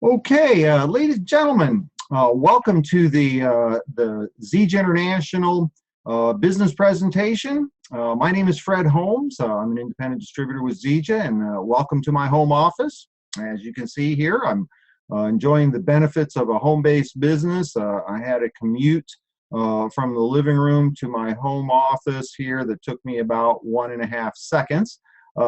Okay, ladies and gentlemen, welcome to the Zija International business presentation. My name is Fred Holmes. I'm an independent distributor with Zija, and welcome to my home office. As you can see here, I'm enjoying the benefits of a home-based business. I had a commute from the living room to my home office here that took me about 1.5 seconds.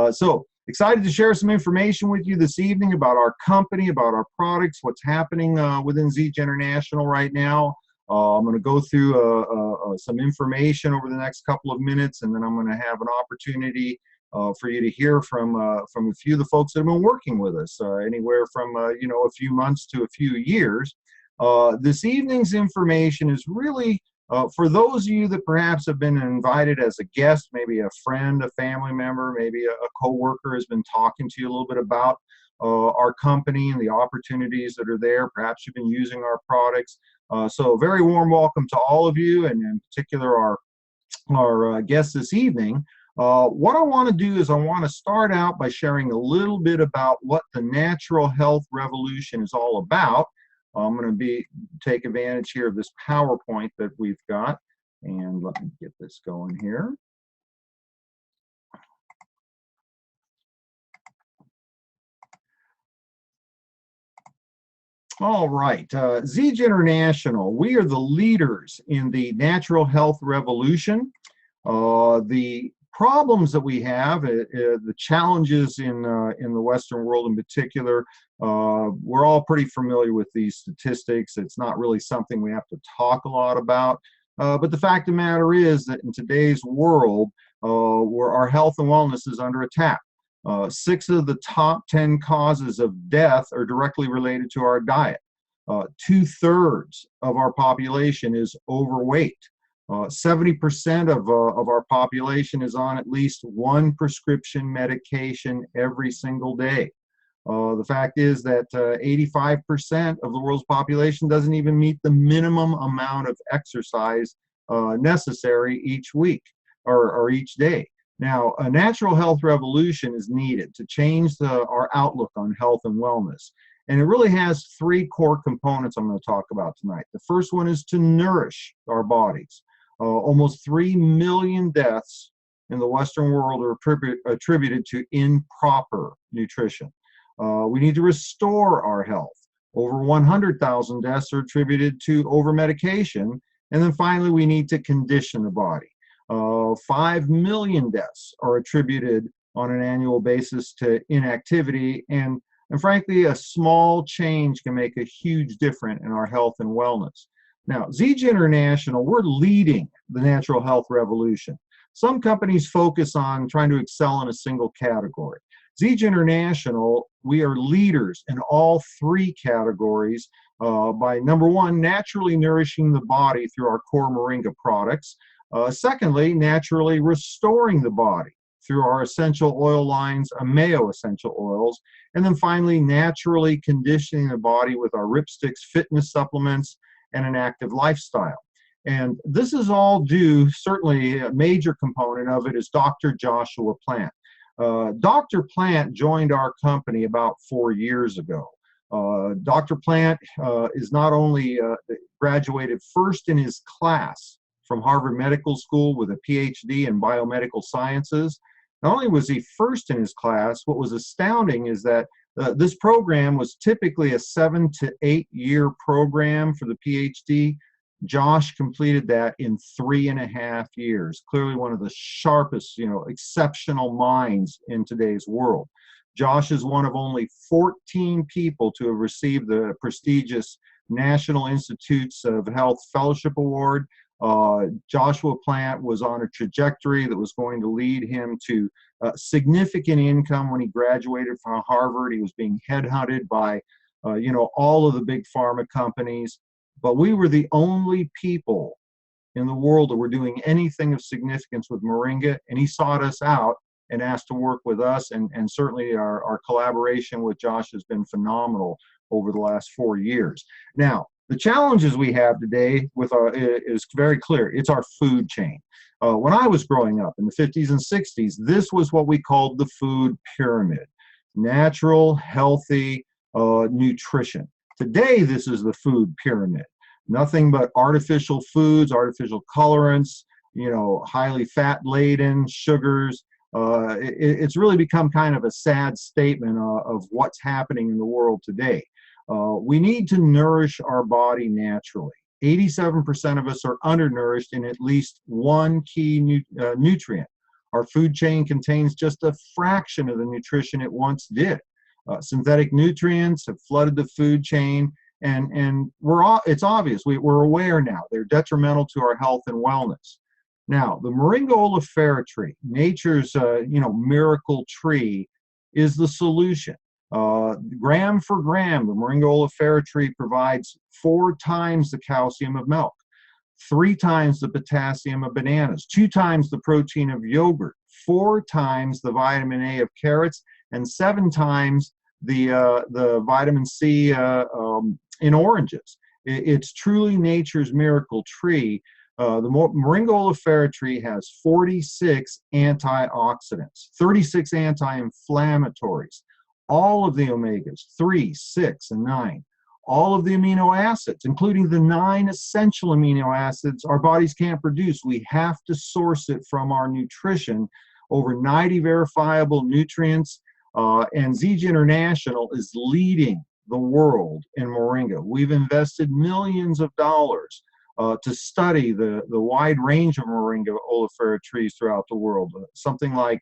So excited to share some information with you this evening about our company, about our products, what's happening within Zija International right now. I'm going to go through some information over the next couple of minutes, and then I'm going to have an opportunity for you to hear from a few of the folks that have been working with us, anywhere from a few months to a few years. This evening's information is really for those of you that perhaps have been invited as a guest, maybe a friend, a family member, maybe a coworker has been talking to you a little bit about our company and the opportunities that are there. Perhaps you've been using our products. So a very warm welcome to all of you, and in particular our guests this evening. What I want to do is I want to start out by sharing a little bit about what the natural health revolution is all about. I'm going to take advantage here of this PowerPoint that we've got, and let me get this going here. All right, Zija International, we are the leaders in the natural health revolution. The problems that we have, the challenges in the Western world in particular, we're all pretty familiar with these statistics. It's not really something we have to talk a lot about. But the fact of the matter is that in today's world, where our health and wellness is under attack. 6 of the top 10 causes of death are directly related to our diet. 2/3 of our population is overweight. 70% of our population is on at least one prescription medication every single day. The fact is that 85% of the world's population doesn't even meet the minimum amount of exercise necessary each week or each day. Now, a natural health revolution is needed to change our outlook on health and wellness. And it really has 3 core components I'm going to talk about tonight. The first one is to nourish our bodies. Almost 3 million deaths in the Western world are attributed to improper nutrition. We need to restore our health. Over 100,000 deaths are attributed to over-medication. And then finally, we need to condition the body. 5 million deaths are attributed on an annual basis to inactivity. And frankly, a small change can make a huge difference in our health and wellness. Now, Zija International, we're leading the natural health revolution. Some companies focus on trying to excel in a single category. Zija International, we are leaders in all 3 categories by, number 1, naturally nourishing the body through our core Moringa products. Secondly, naturally restoring the body through our essential oil lines, Ameo essential oils. And then finally, naturally conditioning the body with our Ripsticks fitness supplements and an active lifestyle. And this is all due, certainly a major component of it is Dr. Joshua Plant. Dr. Plant joined our company about 4 years ago. Dr. Plant is not only graduated first in his class from Harvard Medical School with a PhD in biomedical sciences. Not only was he first in his class, what was astounding is that this program was typically a 7 to 8 year program for the PhD. Josh completed that in 3.5 years. Clearly one of the sharpest, exceptional minds in today's world. Josh is one of only 14 people to have received the prestigious National Institutes of Health Fellowship Award. Joshua Plant was on a trajectory that was going to lead him to significant income when he graduated from Harvard. He was being headhunted by, all of the big pharma companies. But we were the only people in the world that were doing anything of significance with Moringa, and he sought us out and asked to work with us. And certainly our collaboration with Josh has been phenomenal over the last 4 years. Now, the challenges we have today is very clear. It's our food chain. When I was growing up in the 50s and 60s, this was what we called the food pyramid. Natural, healthy, nutrition. Today, this is the food pyramid. Nothing but artificial foods, artificial colorants, highly fat-laden sugars. It's really become kind of a sad statement of what's happening in the world today. We need to nourish our body naturally. 87% of us are undernourished in at least one key nutrient. Our food chain contains just a fraction of the nutrition it once did. Synthetic nutrients have flooded the food chain, and it's obvious. We're aware now. They're detrimental to our health and wellness. Now, the Moringa oleifera tree, nature's miracle tree, is the solution. Gram for gram, the Moringa oleifera tree provides 4 times the calcium of milk, 3 times the potassium of bananas, 2 times the protein of yogurt, 4 times the vitamin A of carrots, and 7 times the vitamin C in oranges. It's truly nature's miracle tree. The Moringa oleifera tree has 46 antioxidants, 36 anti-inflammatories, all of the omegas, 3, 6, and 9, all of the amino acids, including the 9 essential amino acids our bodies can't produce. We have to source it from our nutrition. Over 90 verifiable nutrients, and Zija International is leading the world in moringa. We've invested millions of dollars to study the wide range of Moringa oleifera trees throughout the world, something like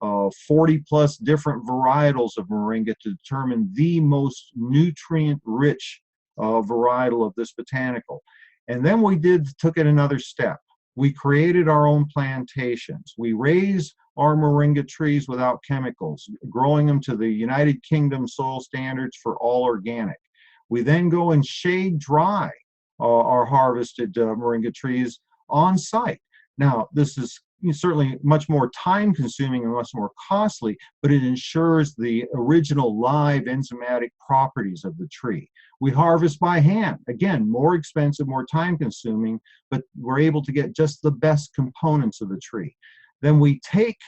40 plus different varietals of Moringa to determine the most nutrient-rich varietal of this botanical. And then we took it another step. We created our own plantations. We raise our Moringa trees without chemicals, growing them to the United Kingdom soil standards for all organic. We then go and shade dry our harvested Moringa trees on site. Now, this is certainly much more time consuming and much more costly, but it ensures the original live enzymatic properties of the tree. We harvest by hand. Again, more expensive, more time consuming, but we're able to get just the best components of the tree. Then we take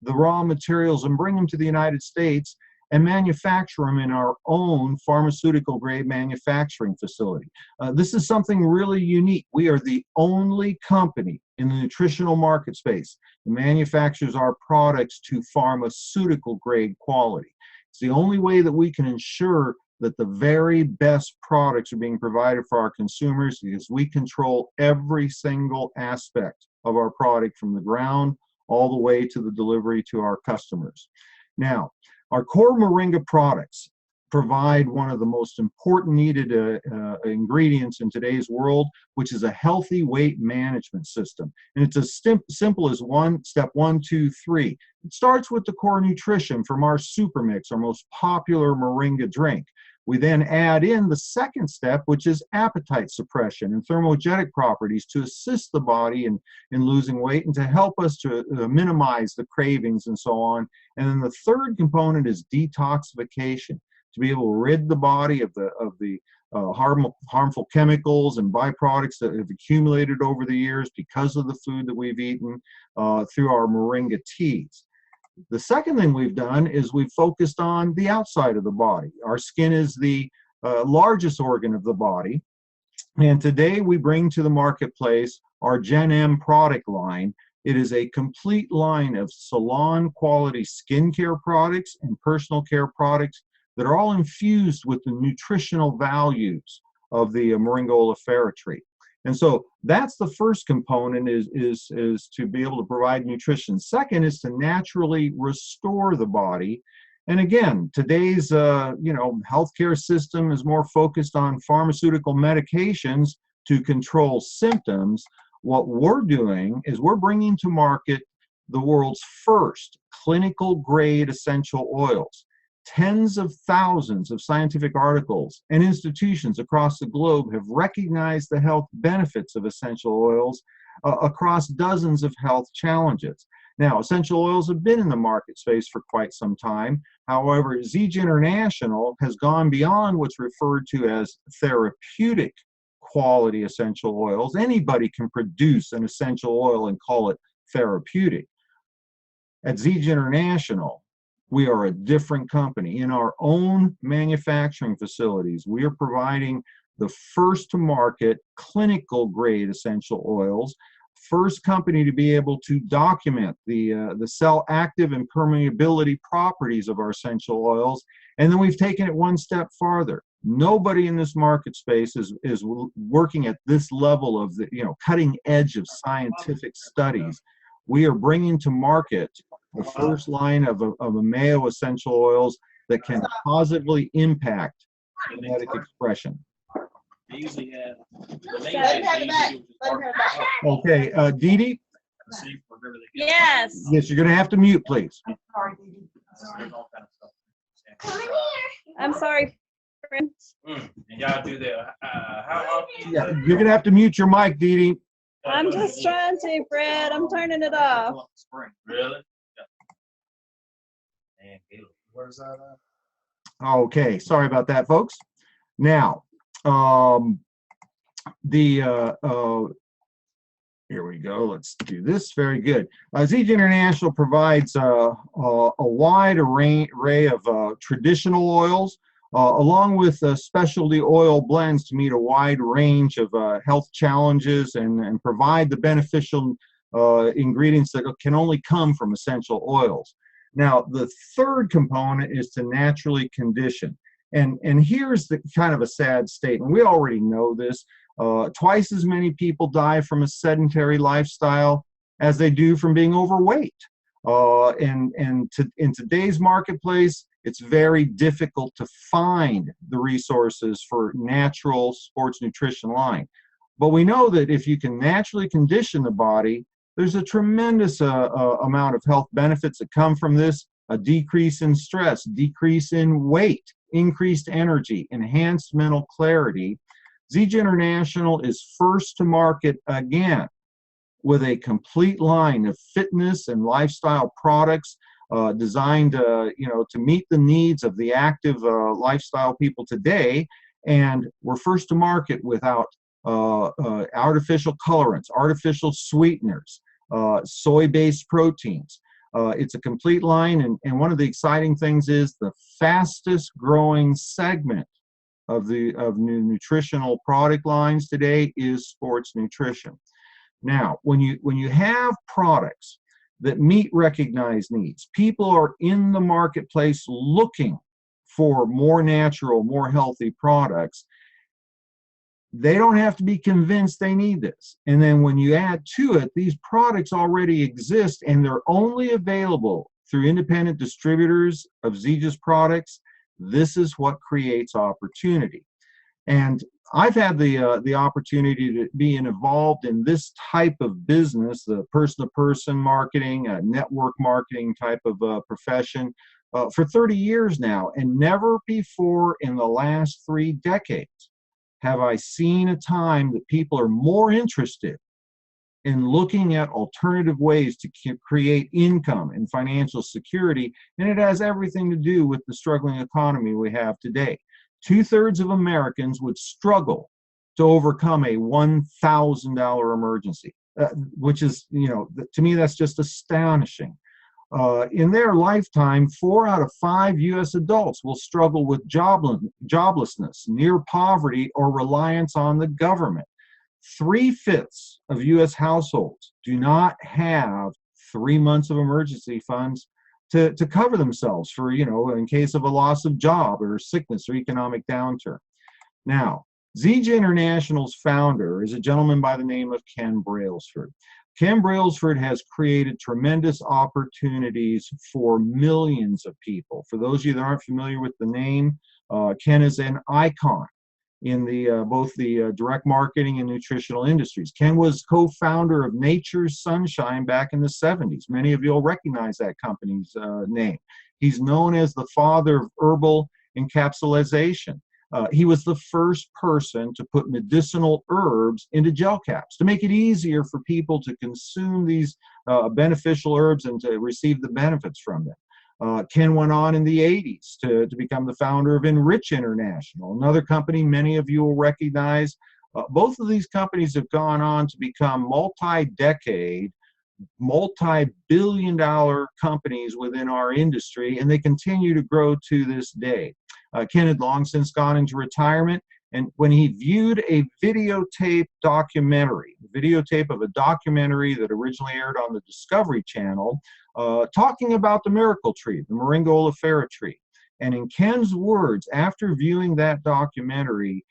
the raw materials and bring them to the United States and manufacture them in our own pharmaceutical grade manufacturing facility. This is something really unique. We are the only company in the nutritional market space that manufactures our products to pharmaceutical grade quality. It's the only way that we can ensure that the very best products are being provided for our consumers, because we control every single aspect of our product from the ground all the way to the delivery to our customers. Now, our core Moringa products provide one of the most important needed ingredients in today's world, which is a healthy weight management system. And it's as simple as step 1, 2, 3. It starts with the core nutrition from our super mix, our most popular Moringa drink. We then add in the second step, which is appetite suppression and thermogenic properties to assist the body in losing weight and to help us to minimize the cravings and so on. And then the third component is detoxification, to be able to rid the body of the harmful chemicals and byproducts that have accumulated over the years because of the food that we've eaten through our Moringa teas. The second thing we've done is we've focused on the outside of the body. Our skin is the largest organ of the body, and today we bring to the marketplace our Gen M product line. It is a complete line of salon quality skincare products and personal care products that are all infused with the nutritional values of the Moringa oleifera tree. And so that's the first component, is to be able to provide nutrition. Second is to naturally restore the body. And again, today's healthcare system is more focused on pharmaceutical medications to control symptoms. What we're doing is we're bringing to market the world's first clinical grade essential oils. Tens of thousands of scientific articles and institutions across the globe have recognized the health benefits of essential oils across dozens of health challenges. Now, essential oils have been in the market space for quite some time. However, Zija International has gone beyond what's referred to as therapeutic quality essential oils. Anybody can produce an essential oil and call it therapeutic. At Zija International, We are a different company. In our own manufacturing facilities, we are providing the first to market clinical grade essential oils, first company to be able to document the cell active and permeability properties of our essential oils. And then we've taken it one step farther. Nobody in this market space is working at this level of the cutting edge of scientific studies. We are bringing to market the first line of Mayo essential oils that can positively impact genetic expression. Okay, Dee Dee? Yes. Yes, you're going to have to mute, please. I'm sorry, friend. And y'all do that. How often? Yeah, you're going to have to mute your mic, Dee Dee. I'm just trying to, Fred. I'm turning it off. Really? Where's that at? Okay, sorry about that, folks. Now, here we go. Let's do this. Very good. Zija International provides a wide array of traditional oils, along with specialty oil blends to meet a wide range of health challenges and provide the beneficial ingredients that can only come from essential oils. Now, the third component is to naturally condition. And here's the kind of a sad statement. We already know this. Twice as many people die from a sedentary lifestyle as they do from being overweight. In today's marketplace, it's very difficult to find the resources for natural sports nutrition line. But we know that if you can naturally condition the body, there's a tremendous amount of health benefits that come from this: a decrease in stress, decrease in weight, increased energy, enhanced mental clarity. Zija International is first to market again with a complete line of fitness and lifestyle products designed to meet the needs of the active lifestyle people today. And we're first to market without artificial colorants, artificial sweeteners, soy-based proteins. It's a complete line, and one of the exciting things is the fastest growing segment of new nutritional product lines today is sports nutrition. Now, when you have products that meet recognized needs, people are in the marketplace looking for more natural, more healthy products. They don't have to be convinced they need this. And then when you add to it, these products already exist and they're only available through independent distributors of Zija's products. This is what creates opportunity. And I've had the opportunity to be involved in this type of business, the person-to-person marketing, network marketing type of profession, for 30 years now. And never before in the last 3 decades have I seen a time that people are more interested in looking at alternative ways to create income and financial security, and it has everything to do with the struggling economy we have today. 2/3 of Americans would struggle to overcome a $1,000 emergency, which is, to me, that's just astonishing. In their lifetime, 4 out of 5 U.S. adults will struggle with joblessness, near poverty, or reliance on the government. 3/5 of U.S. households do not have 3 months of emergency funds to cover themselves for, in case of a loss of job or sickness or economic downturn. Now, Zija International's founder is a gentleman by the name of Ken Brailsford. Ken Brailsford has created tremendous opportunities for millions of people. For those of you that aren't familiar with the name, Ken is an icon in both the direct marketing and nutritional industries. Ken was co-founder of Nature's Sunshine back in the 70s. Many of you will recognize that company's name. He's known as the father of herbal encapsulation. He was the first person to put medicinal herbs into gel caps to make it easier for people to consume these beneficial herbs and to receive the benefits from them. Ken went on in the 80s to become the founder of Enrich International, another company many of you will recognize. Both of these companies have gone on to become multi-decade multi-billion-dollar companies within our industry, and they continue to grow to this day. Ken had long since gone into retirement, and when he viewed a videotape of a documentary that originally aired on the Discovery Channel, talking about the miracle tree, the Moringa oleifera tree. And in Ken's words, after viewing that documentary,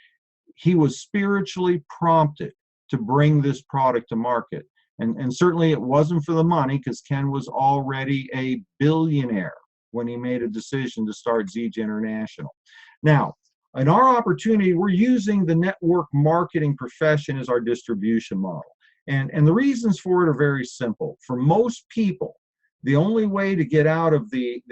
he was spiritually prompted to bring this product to market. And certainly it wasn't for the money, because Ken was already a billionaire when he made a decision to start Zija International. Now, in our opportunity, we're using the network marketing profession as our distribution model. And the reasons for it are very simple. For most people, the only way to get out of the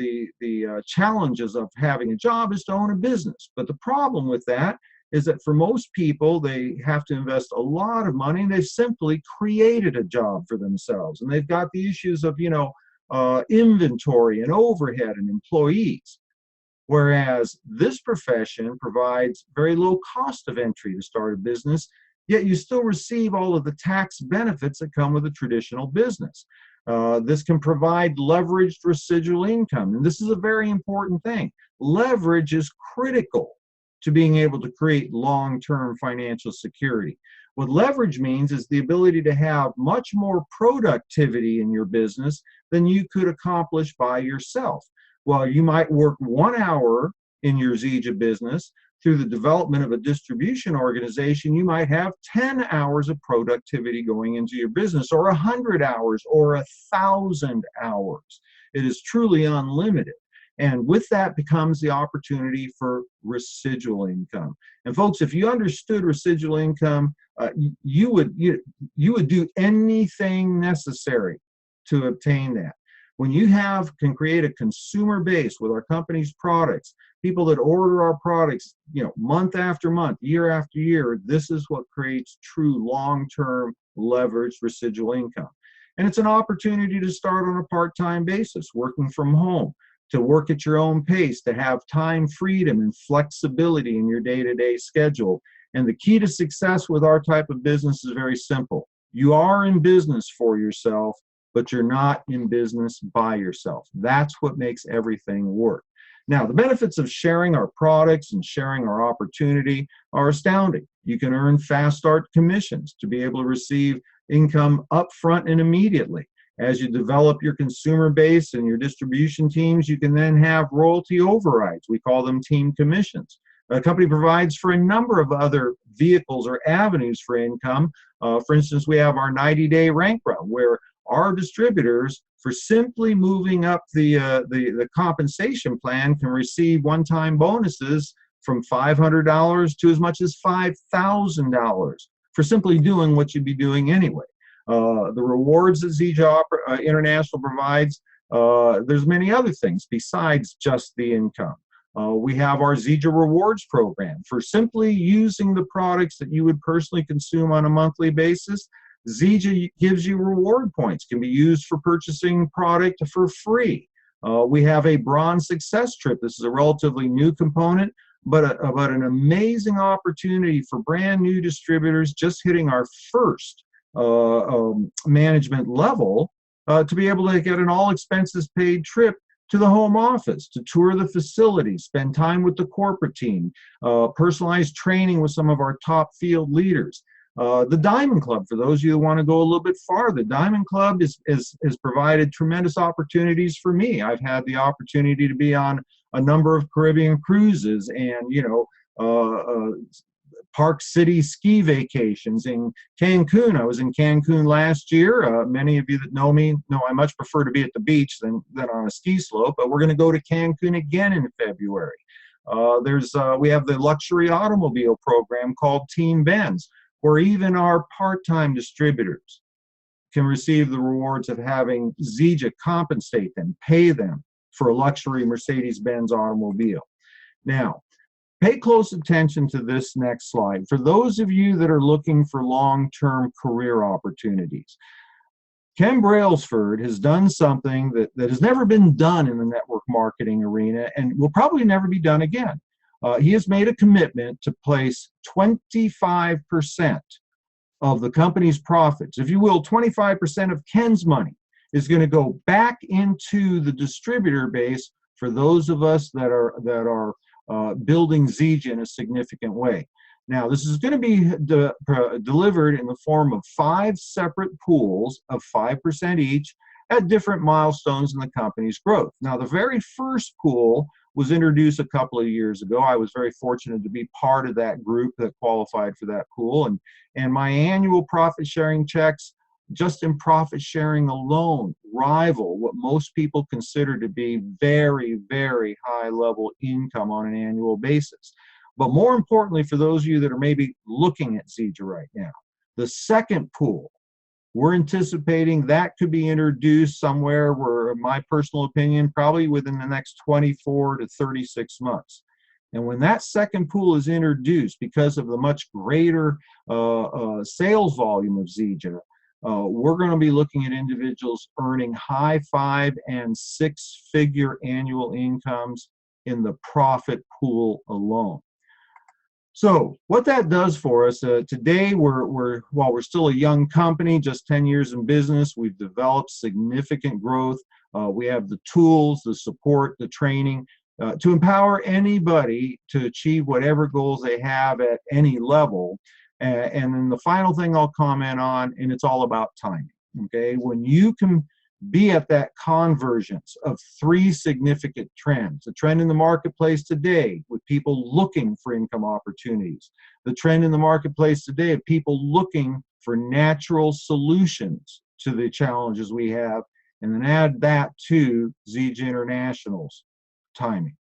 challenges of having a job is to own a business. But the problem with that is that for most people, they have to invest a lot of money, and they've simply created a job for themselves. And they've got the issues of, inventory and overhead and employees. Whereas this profession provides very low cost of entry to start a business, yet you still receive all of the tax benefits that come with a traditional business. This can provide leveraged residual income, and this is a very important thing. Leverage is critical to being able to create long-term financial security. What leverage means is the ability to have much more productivity in your business than you could accomplish by yourself. While you might work 1 hour in your Zija business, through the development of a distribution organization, you might have 10 hours of productivity going into your business, or 100 hours, or 1,000 hours. It is truly unlimited. And with that becomes the opportunity for residual income. And folks, if you understood residual income, you would do anything necessary to obtain that. When you can create a consumer base with our company's products, people that order our products, month after month, year after year, this is what creates true long-term leveraged residual income. And it's an opportunity to start on a part-time basis, working from home, to work at your own pace, to have time freedom and flexibility in your day-to-day schedule. And the key to success with our type of business is very simple. You are in business for yourself, but you're not in business by yourself. That's what makes everything work. Now, the benefits of sharing our products and sharing our opportunity are astounding. You can earn fast start commissions to be able to receive income upfront and immediately. As you develop your consumer base and your distribution teams, you can then have royalty overrides. We call them team commissions. The company provides for a number of other vehicles or avenues for income. For instance, we have our 90-day rank run, where our distributors, for simply moving up the compensation plan, can receive one-time bonuses from $500 to as much as $5,000 for simply doing what you'd be doing anyway. The rewards that Zija International provides, there's many other things besides just the income. We have our Zija Rewards program for simply using the products that you would personally consume on a monthly basis. Zija gives you reward points, can be used for purchasing product for free. We have a Bronze Success Trip. This is a relatively new component, but an amazing opportunity for brand new distributors just hitting our first management level to be able to get an all expenses paid trip to the home office, to tour the facility, spend time with the corporate team, personalized training with some of our top field leaders. The Diamond Club, for those of you who want to go a little bit farther, Diamond Club has provided tremendous opportunities for me. I've had the opportunity to be on a number of Caribbean cruises and, Park City ski vacations in Cancun. I was in Cancun last year. Many of you that know me know I much prefer to be at the beach than on a ski slope, but we're going to go to Cancun again in February. We have the luxury automobile program called Team Benz, where even our part-time distributors can receive the rewards of having Zija compensate them, pay them for a luxury Mercedes-Benz automobile. Now, pay close attention to this next slide. For those of you that are looking for long-term career opportunities, Ken Brailsford has done something that has never been done in the network marketing arena and will probably never be done again. He has made a commitment to place 25% of the company's profits, if you will, 25% of Ken's money is going to go back into the distributor base for those of us that are building Zija in a significant way. Now, this is going to be delivered in the form of 5 separate pools of 5% each at different milestones in the company's growth. Now, the very first pool was introduced a couple of years ago. I was very fortunate to be part of that group that qualified for that pool. And my annual profit sharing checks, just in profit sharing alone, rival what most people consider to be very, very high level income on an annual basis. But more importantly, for those of you that are maybe looking at Zija right now, the second pool, we're anticipating that could be introduced somewhere where, in my personal opinion, probably within the next 24 to 36 months. And when that second pool is introduced, because of the much greater sales volume of Zija, we're going to be looking at individuals earning high 5- and 6-figure annual incomes in the profit pool alone. So what that does for us, today while we're still a young company, just 10 years in business, we've developed significant growth. We have the tools, the support, the training to empower anybody to achieve whatever goals they have at any level. And then the final thing I'll comment on, and it's all about timing, okay? When you can be at that convergence of 3 significant trends: the trend in the marketplace today with people looking for income opportunities, the trend in the marketplace today of people looking for natural solutions to the challenges we have, and then add that to Zija International's timing.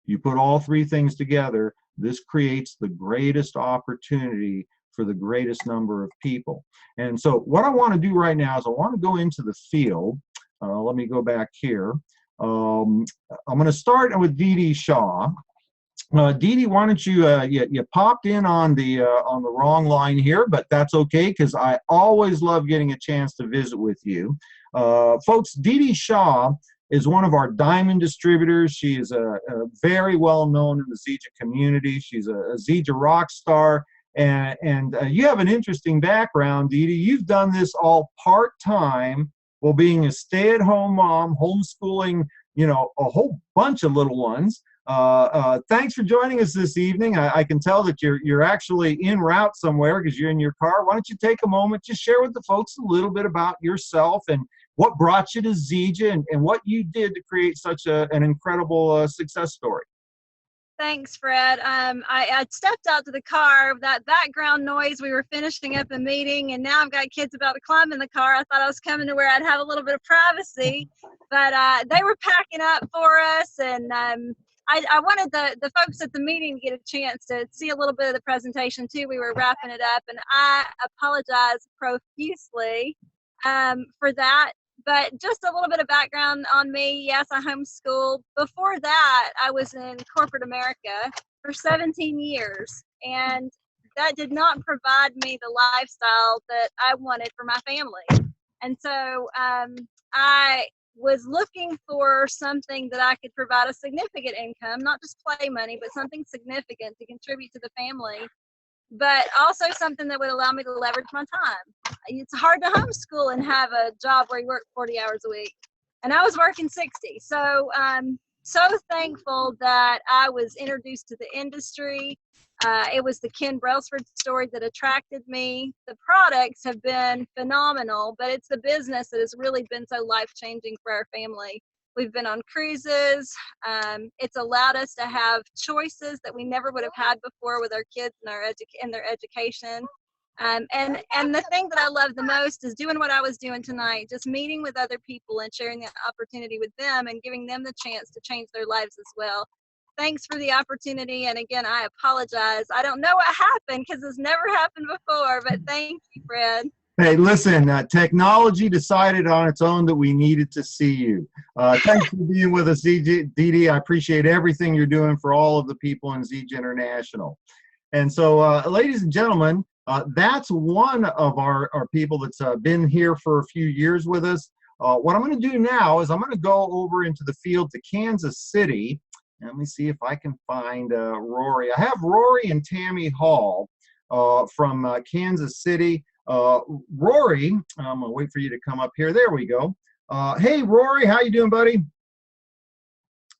You put all 3 things together, this creates the greatest opportunity for the greatest number of people. And so what I want to do right now is I want to go into the field. Let me go back here. I'm going to start with Dee Dee Shaw. Dee Dee, why don't you popped in on the wrong line here, but that's okay, because I always love getting a chance to visit with you. Folks, Dee Dee Shaw is one of our diamond distributors. She is a very well known in the Zija community. She's a Zija rock star. And you have an interesting background, Dee Dee. You've done this all part-time while being a stay-at-home mom, homeschooling, a whole bunch of little ones. Thanks for joining us this evening. I can tell that you're actually en route somewhere because you're in your car. Why don't you take a moment, just share with the folks a little bit about yourself and what brought you to Zija and what you did to create such an incredible success story. Thanks, Fred. I stepped out to the car. That background noise, we were finishing up a meeting, and now I've got kids about to climb in the car. I thought I was coming to where I'd have a little bit of privacy, but they were packing up for us, and I wanted the folks at the meeting to get a chance to see a little bit of the presentation too. We were wrapping it up, and I apologize profusely for that. But just a little bit of background on me. Yes, I homeschooled. Before that, I was in corporate America for 17 years, and that did not provide me the lifestyle that I wanted for my family. And so I was looking for something that I could provide a significant income, not just play money, but something significant to contribute to the family, but also something that would allow me to leverage my time. It's hard to homeschool and have a job where you work 40 hours a week. And I was working 60. So I'm so thankful that I was introduced to the industry. It was the Ken Brailsford story that attracted me. The products have been phenomenal, but it's the business that has really been so life-changing for our family. We've been on cruises. It's allowed us to have choices that we never would have had before with our kids and their education. And the thing that I love the most is doing what I was doing tonight, just meeting with other people and sharing the opportunity with them and giving them the chance to change their lives as well. Thanks for the opportunity. And again, I apologize. I don't know what happened because it's never happened before, but thank you, Fred. Hey, listen, technology decided on its own that we needed to see you. Thanks for being with us, Dee Dee. I appreciate everything you're doing for all of the people in Zija International. And so, ladies and gentlemen, that's one of our people that's been here for a few years with us. What I'm going to do now is I'm going to go over into the field to Kansas City. Let me see if I can find Rory. I have Rory and Tammy Hall. from Kansas City. Rory, I'm gonna wait for you to come up here. There we go. Hey, Rory, how you doing, buddy?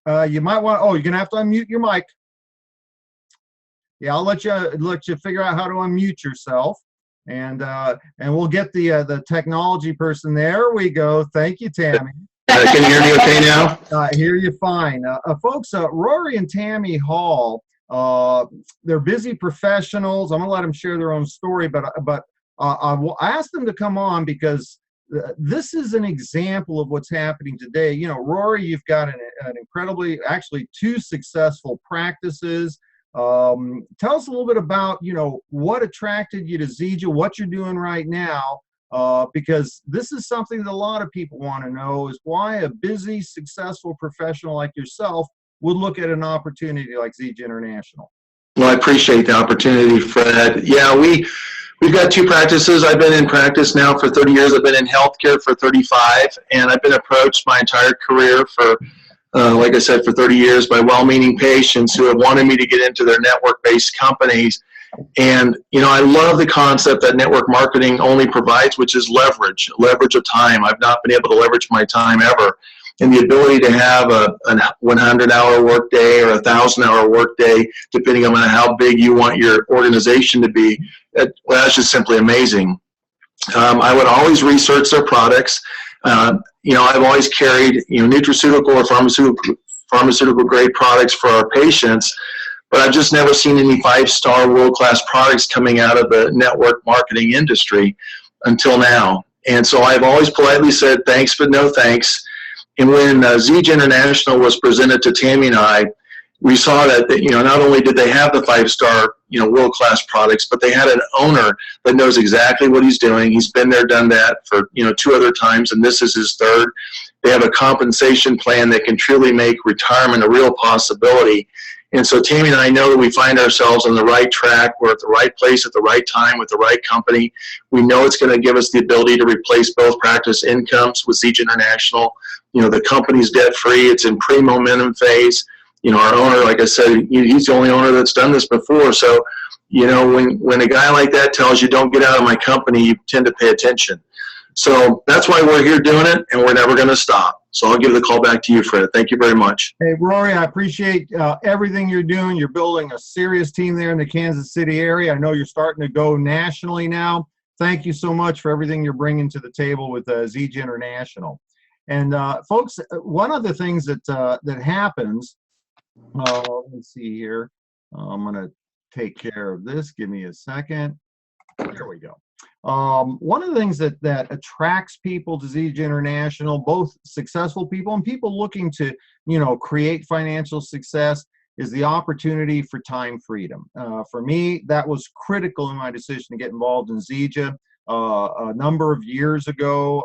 You might want. Oh, you're gonna have to unmute your mic. Yeah, I'll let you figure out how to unmute yourself, and we'll get the technology person. There we go. Thank you, Tammy. Can you hear me okay now? I hear you fine. Folks, Rory and Tammy Hall, they're busy professionals. I'm going to let them share their own story, but I asked them to come on because this is an example of what's happening today. You know, Rory, you've got an incredibly, actually 2 successful practices. Tell us a little bit about, you know, what attracted you to Zija, what you're doing right now. Because this is something that a lot of people want to know, is why a busy, successful professional like yourself would look at an opportunity like Zija International. Well, I appreciate the opportunity, Fred. Yeah, we've got 2 practices. I've been in practice now for 30 years. I've been in healthcare for 35, and I've been approached my entire career for, like I said, for 30 years by well-meaning patients who have wanted me to get into their network-based companies. And, you know, I love the concept that network marketing only provides, which is leverage of time. I've not been able to leverage my time ever. And the ability to have a 100-hour workday or a 1,000-hour workday, depending on how big you want your organization to be, that's just simply amazing. I would always research their products. You know, I've always carried, you know, nutraceutical or pharmaceutical grade products for our patients. But I've just never seen any 5-star world-class products coming out of the network marketing industry until now. And so I've always politely said thanks, but no thanks. And when Zija International was presented to Tammy and I, we saw that, you know, not only did they have the 5-star, you know, world-class products, but they had an owner that knows exactly what he's doing. He's been there, done that for, you know, 2 other times, and this is his 3rd. They have a compensation plan that can truly make retirement a real possibility. And so Tammy and I know that we find ourselves on the right track. We're at the right place at the right time with the right company. We know it's going to give us the ability to replace both practice incomes with Zija International. You know, the company's debt-free. It's in pre-momentum phase. You know, our owner, like I said, he's the only owner that's done this before. So, you know, when a guy like that tells you don't get out of my company, you tend to pay attention. So that's why we're here doing it, and we're never going to stop. So I'll give the call back to you, Fred. Thank you very much. Hey, Rory, I appreciate everything you're doing. You're building a serious team there in the Kansas City area. I know you're starting to go nationally now. Thank you so much for everything you're bringing to the table with Zija International. And folks, one of the things that happens, let's see here. I'm going to take care of this. Give me a second. There we go. One of the things that attracts people to Zija International, both successful people and people looking to, you know, create financial success, is the opportunity for time freedom. For me, that was critical in my decision to get involved in Zija. A number of years ago,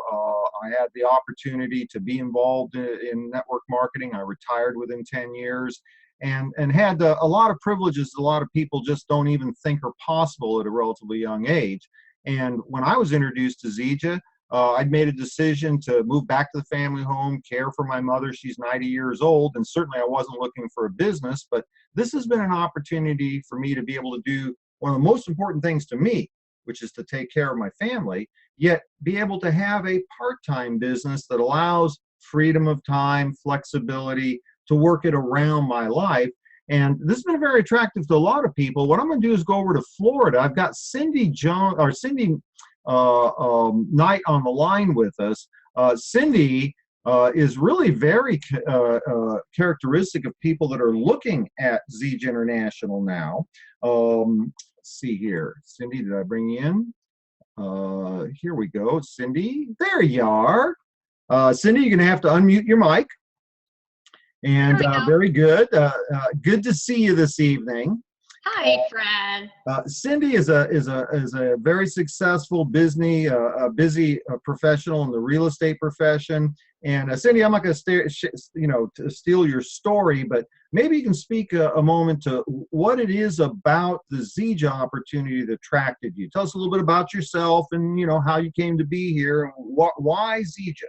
I had the opportunity to be involved in network marketing. I retired within 10 years. And had a lot of privileges a lot of people just don't even think are possible at a relatively young age. And when I was introduced to Zija, I'd made a decision to move back to the family home, care for my mother. She's 90 years old, and certainly I wasn't looking for a business, but this has been an opportunity for me to be able to do one of the most important things to me, which is to take care of my family, yet be able to have a part-time business that allows freedom of time, flexibility, to work it around my life. And this has been very attractive to a lot of people. What I'm going to do is go over to Florida. I've got Cindy Knight on the line with us. Cindy is really very characteristic of people that are looking at Zija International now. Let's see here. Cindy, did I bring you in? Here we go. Cindy, there you are. Cindy, you're going to have to unmute your mic. And very good. Good to see you this evening. Hi, Fred. Cindy is a very successful busy professional in the real estate profession. And Cindy, I'm not going to steal your story, but maybe you can speak a moment to what it is about the Zija opportunity that attracted you. Tell us a little bit about yourself and how you came to be here and why Zija.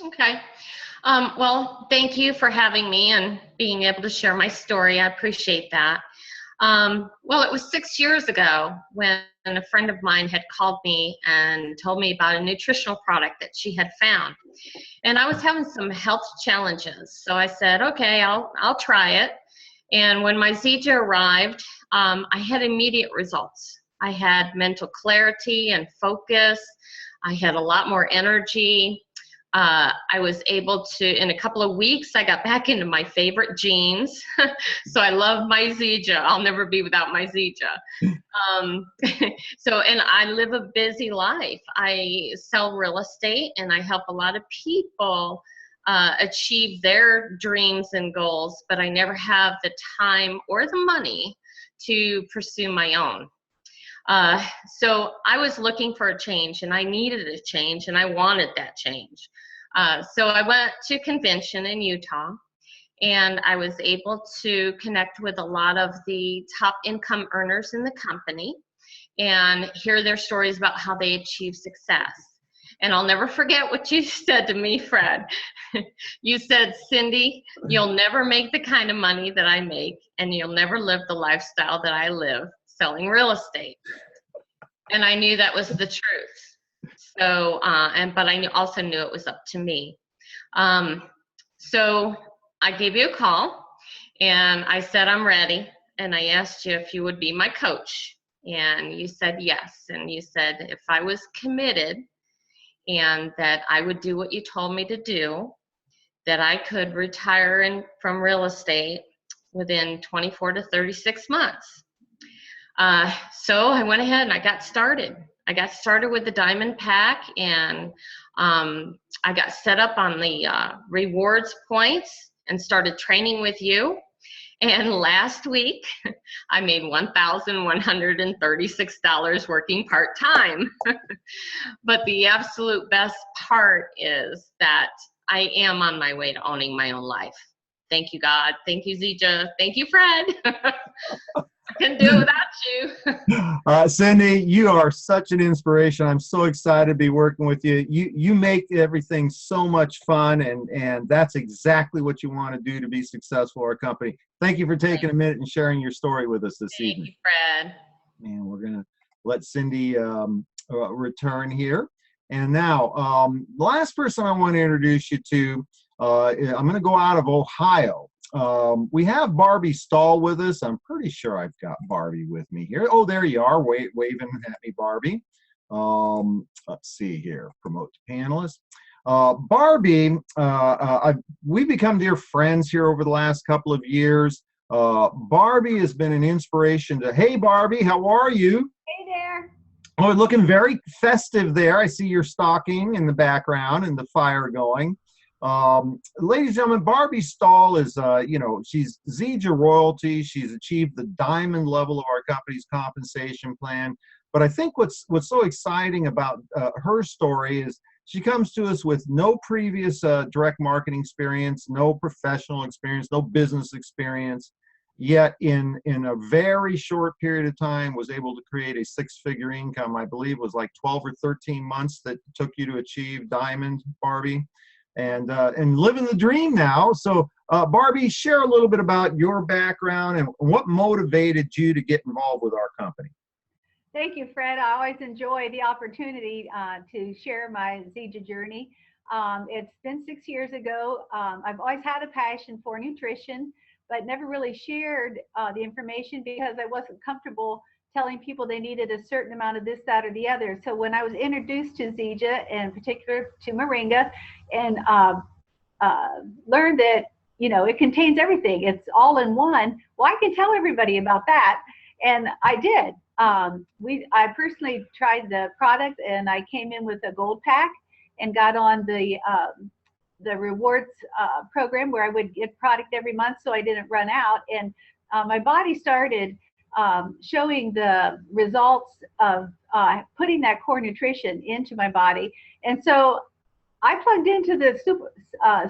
Okay. Well, thank you for having me and being able to share my story. I appreciate that. Well, it was 6 years ago when a friend of mine had called me and told me about a nutritional product that she had found. And I was having some health challenges. So I said, okay, I'll try it. And when my Zija arrived, I had immediate results. I had mental clarity and focus. I had a lot more energy. I was able to, in a couple of weeks, I got back into my favorite jeans. So I love my Zija. I'll never be without my Zija. And I live a busy life. I sell real estate and I help a lot of people achieve their dreams and goals, but I never have the time or the money to pursue my own. So I was looking for a change, and I needed a change, and I wanted that change. So I went to a convention in Utah, and I was able to connect with a lot of the top income earners in the company and hear their stories about how they achieve success. And I'll never forget what you said to me, Fred. You said, Cindy, you'll never make the kind of money that I make, and you'll never live the lifestyle that I live selling real estate. And I knew that was the truth. So, but I also knew it was up to me. So I gave you a call and I said, I'm ready. And I asked you if you would be my coach. And you said yes. And you said if I was committed and that I would do what you told me to do, that I could retire from real estate within 24 to 36 months. So I went ahead and I got started. I got started with the Diamond Pack, and I got set up on the rewards points and started training with you. And last week, I made $1,136 working part-time. But the absolute best part is that I am on my way to owning my own life. Thank you, God. Thank you, Zija. Thank you, Fred. I couldn't do it without you. Cindy, you are such an inspiration. I'm so excited to be working with you. You make everything so much fun, and that's exactly what you want to do to be successful in our company. Thank you for taking a minute and sharing your story with us this evening. Thank you, Fred. And we're going to let Cindy return here. And now, the last person I want to introduce you to, I'm going to go out of Ohio. We have Barbi Stahl with us. I'm pretty sure I've got Barbi with me here. Oh, there you are, waving at me, Barbi. Let's see here, promote to panelist. Barbi, we've become dear friends here over the last couple of years. Barbi has been an inspiration to, hey, Barbi, how are you? Hey there. Oh, looking very festive there. I see your stocking in the background and the fire going. Ladies and gentlemen, Barbi Stahl is, she's Zija royalty. She's achieved the diamond level of our company's compensation plan. But I think what's so exciting about her story is she comes to us with no previous direct marketing experience, no professional experience, no business experience. Yet in a very short period of time was able to create a six-figure income. I believe it was like 12 or 13 months that took you to achieve diamond, Barbi. And living the dream now. So Barbi, share a little bit about your background and what motivated you to get involved with our company. Thank you, Fred. I always enjoy the opportunity to share my Zija journey. It's been 6 years ago. I've always had a passion for nutrition, but never really shared the information because I wasn't comfortable telling people they needed a certain amount of this, that, or the other. So when I was introduced to Zija, and in particular to Moringa, and learned that, it contains everything, it's all in one, well, I can tell everybody about that. And I did. I personally tried the product, and I came in with a gold pack and got on the rewards program where I would get product every month so I didn't run out. And my body started showing the results of putting that core nutrition into my body. And so I plugged into the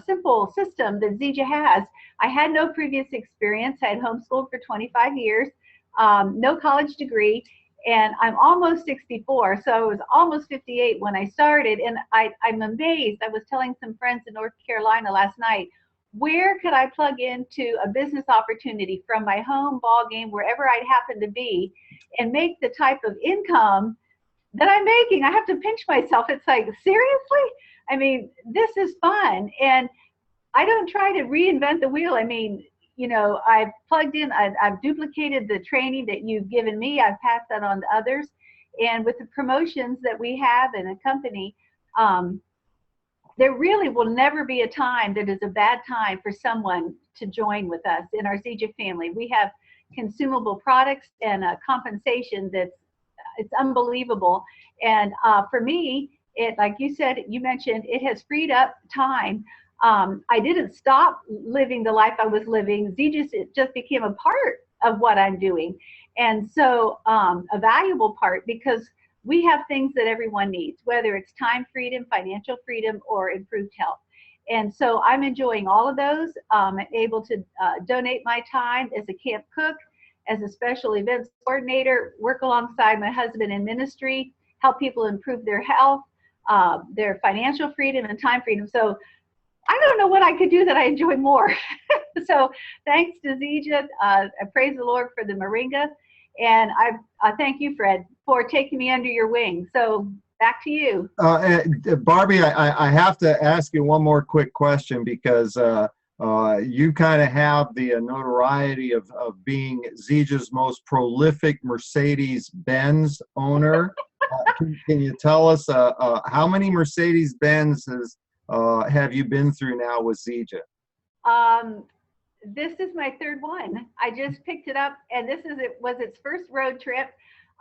simple system that Zija has. I had no previous experience. I had homeschooled for 25 years, no college degree, and I'm almost 64, so I was almost 58 when I started. And I'm amazed. I was telling some friends in North Carolina last night, where could I plug into a business opportunity from my home ball game, wherever I'd happen to be, and make the type of income that I'm making. I have to pinch myself. It's like, seriously? I mean, this is fun. And I don't try to reinvent the wheel. I mean, you know, I've plugged in, I've duplicated the training that you've given me. I've passed that on to others. And with the promotions that we have in a company, there really will never be a time that is a bad time for someone to join with us in our Zija family. We have consumable products and a compensation it's unbelievable. And for me, it, like you said, you mentioned, it has freed up time. I didn't stop living the life I was living. Zija just became a part of what I'm doing. And so a valuable part, because we have things that everyone needs, whether it's time freedom, financial freedom, or improved health. And so I'm enjoying all of those. I'm able to donate my time as a camp cook, as a special events coordinator, work alongside my husband in ministry, help people improve their health, their financial freedom and time freedom. So I don't know what I could do that I enjoy more. So thanks to Zija. I praise the Lord for the Moringa. And I thank you, Fred, for taking me under your wing. So back to you. Barbi, I have to ask you one more quick question, because you kind of have the notoriety of being Zija's most prolific Mercedes-Benz owner. Can you tell us how many Mercedes-Benzes have you been through now with Zija? This is my third one. I just picked it up, and was its first road trip.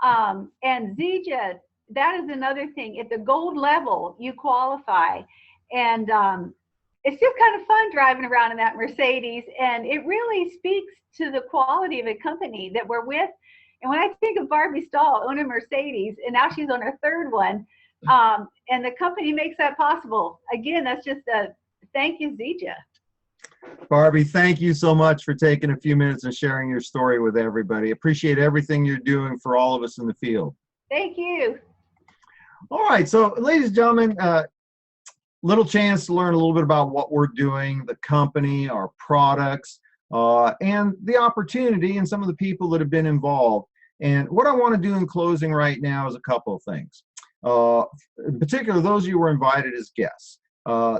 And Zija, that is another thing. At the gold level, you qualify. And it's just kind of fun driving around in that Mercedes. And it really speaks to the quality of a company that we're with. And when I think of Barbi Stahl owning Mercedes, and now she's on her third one, and the company makes that possible. Again, that's just a thank you, Zija. Barbi, thank you so much for taking a few minutes and sharing your story with everybody. Appreciate everything you're doing for all of us in the field. Thank you. All right, so ladies and gentlemen, little chance to learn a little bit about what we're doing, the company, our products, and the opportunity and some of the people that have been involved. And what I want to do in closing right now is a couple of things. In particular, those of you who were invited as guests.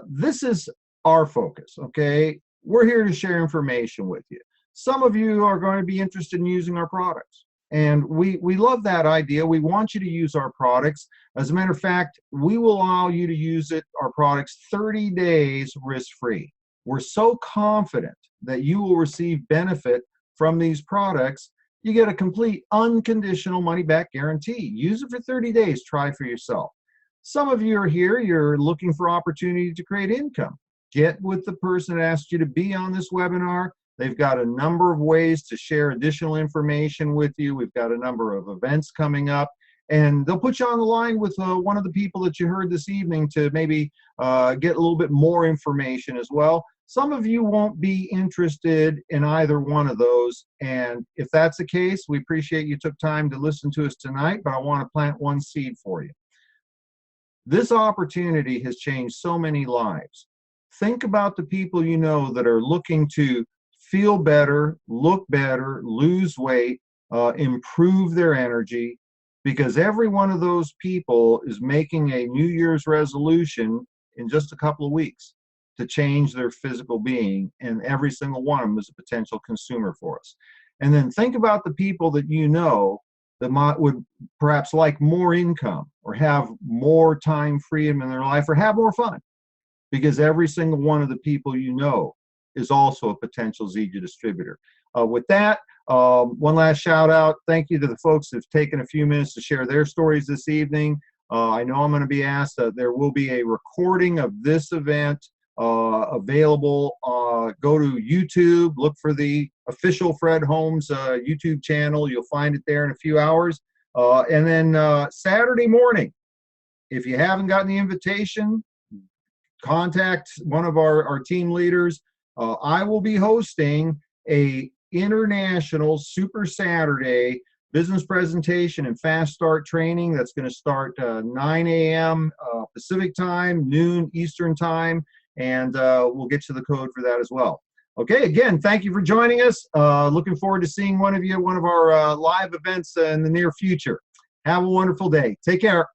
This is our focus, okay? We're here to share information with you. Some of you are going to be interested in using our products, and we love that idea. We want you to use our products. As a matter of fact, we will allow you to use our products 30 days risk-free. We're so confident that you will receive benefit from these products. You get a complete unconditional money-back guarantee. Use it for 30 days. Try for yourself. Some of you are here, you're looking for opportunity to create income. Get with the person that asked you to be on this webinar. They've got a number of ways to share additional information with you. We've got a number of events coming up, and they'll put you on the line with one of the people that you heard this evening to maybe get a little bit more information as well. Some of you won't be interested in either one of those, and if that's the case, we appreciate you took time to listen to us tonight, but I want to plant one seed for you. This opportunity has changed so many lives. Think about the people you know that are looking to feel better, look better, lose weight, improve their energy, because every one of those people is making a New Year's resolution in just a couple of weeks to change their physical being, and every single one of them is a potential consumer for us. And then think about the people that you know that would perhaps like more income or have more time freedom in their life or have more fun, because every single one of the people you know is also a potential Zija distributor. With that, one last shout out. Thank you to the folks that have taken a few minutes to share their stories this evening. I know I'm going to be asked, there will be a recording of this event available. Go to YouTube, look for the official Fred Holmes YouTube channel. You'll find it there in a few hours. And then Saturday morning, if you haven't gotten the invitation, contact one of our team leaders. I will be hosting a international Super Saturday business presentation and fast start training that's going to start 9 a.m. Pacific time, noon Eastern time. and we'll get you the code for that as well. Okay, again, thank you for joining us. Looking forward to seeing one of you at one of our live events in the near future. Have a wonderful day. Take care.